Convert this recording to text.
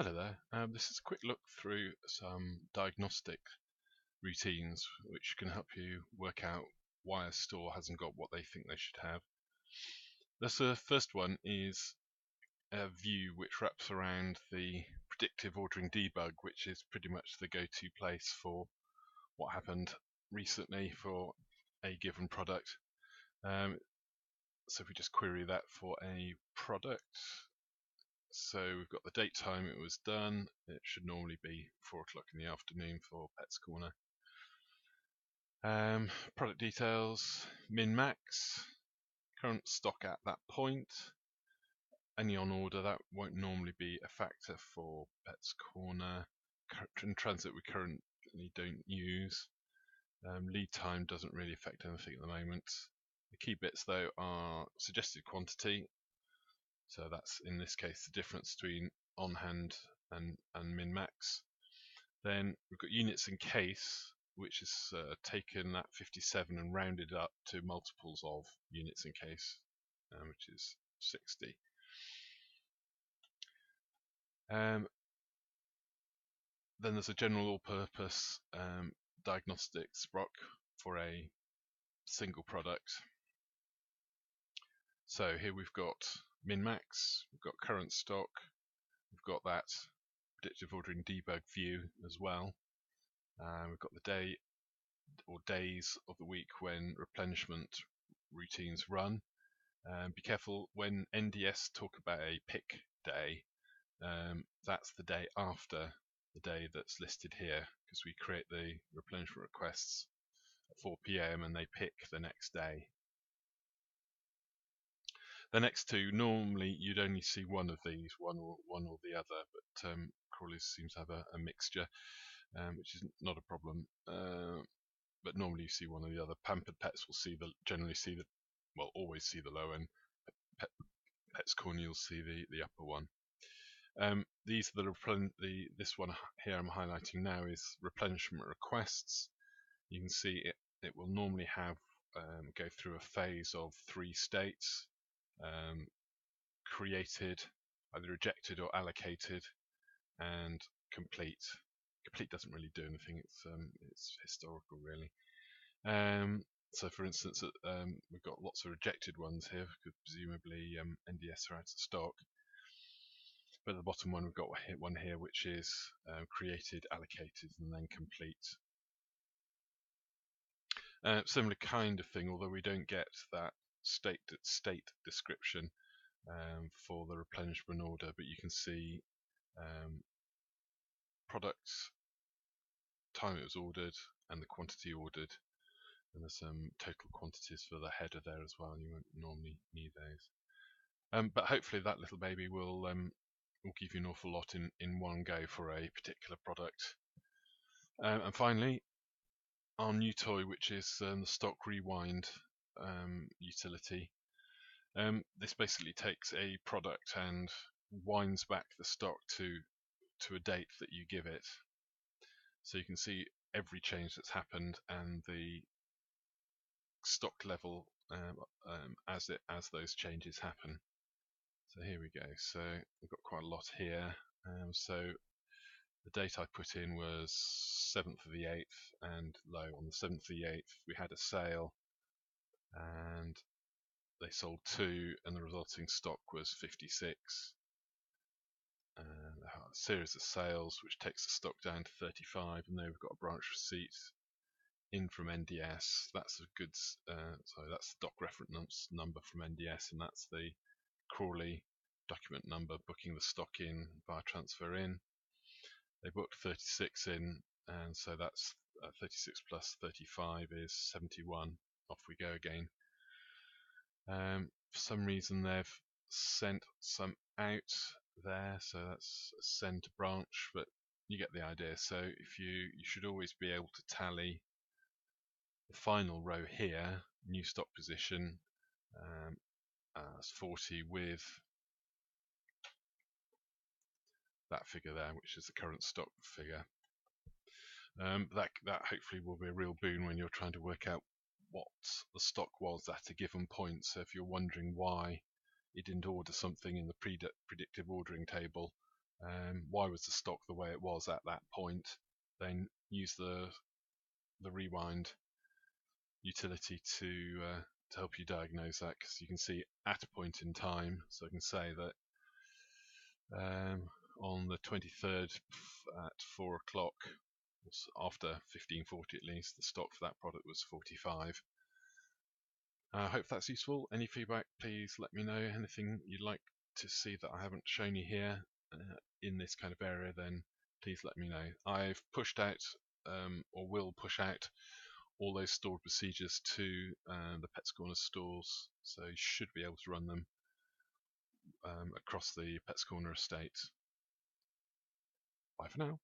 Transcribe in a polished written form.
Hello there. This is a quick look through some diagnostic routines which can help you work out why a store hasn't got what they think they should have. The first one is a view which wraps around the predictive ordering debug, which is pretty much the go-to place for what happened recently for a given product. So if we just query that for a product, so we've got the date time it was done. It should normally be 4 o'clock in the afternoon for Pets Corner. Product details, min-max, current stock at that point, any on order, that won't normally be a factor for Pets Corner. In transit we currently don't use. Lead time doesn't really affect anything at the moment. The key bits though are suggested quantity, so that's in this case the difference between on hand and min-max. Then we've got units in case, which is taken at 57 and rounded up to multiples of units in case, which is 60. Then there's a general all-purpose diagnostic sprock for a single product. So here we've got min-max, we've got current stock, we've got that predictive ordering debug view as well. We've got the day or days of the week when replenishment routines run. Be careful when NDS talk about a pick day, that's the day after the day that's listed here, because we create the replenishment requests at 4 p.m. and they pick the next day. The next two, normally you'd only see one of these, one or the other, but crawlers seems to have a mixture, which is not a problem. But normally you see one or the other. Pampered pets will generally see the, well, always see the low end. Pets Corner, you'll see the upper one. These are this one here I'm highlighting now is replenishment requests. You can see it will normally have go through a phase of 3 states: created, either rejected or allocated, and complete. Complete doesn't really do anything. It's historical really. So for instance, we've got lots of rejected ones here because presumably NDS are out of stock. But at the bottom one we've got one here which is created, allocated, and then complete. Similar kind of thing, although we don't get that state description for the replenishment order, but you can see products, time it was ordered, and the quantity ordered. And there's some total quantities for the header there as well. You won't normally need those. But hopefully that little baby will give you an awful lot in one go for a particular product. And finally, our new toy, which is the stock rewind utility. This basically takes a product and winds back the stock to a date that you give it. So you can see every change that's happened and the stock level as those changes happen. So here we go. So we've got quite a lot here. So the date I put in was 7th of the 8th, and low on the 7th of the 8th we had a sale and they sold 2 and the resulting stock was 56. A series of sales which takes the stock down to 35, and then we've got a branch receipt in from NDS. That's a goods, that's the doc reference number from NDS, and that's the Crawley document number booking the stock in via transfer in. They booked 36 in, and so that's 36 plus 35 is 71. Off we go again. For some reason they've sent some out there, so that's a send to branch, but you get the idea. So if you should always be able to tally the final row here, new stock position, as 40 with that figure there, which is the current stock figure. That hopefully will be a real boon when you're trying to work out what the stock was at a given point. So if you're wondering why you didn't order something in the predictive ordering table, why was the stock the way it was at that point, then use the rewind utility to help you diagnose that, because you can see at a point in time. So I can say that on the 23rd at 4 o'clock, after 1540 at least, the stock for that product was 45. I hope that's useful. Any feedback, please let me know. Anything you'd like to see that I haven't shown you here in this kind of area, then please let me know. I've pushed out or will push out all those stored procedures to the Pets Corner stores, so you should be able to run them across the Pets Corner estate. Bye for now.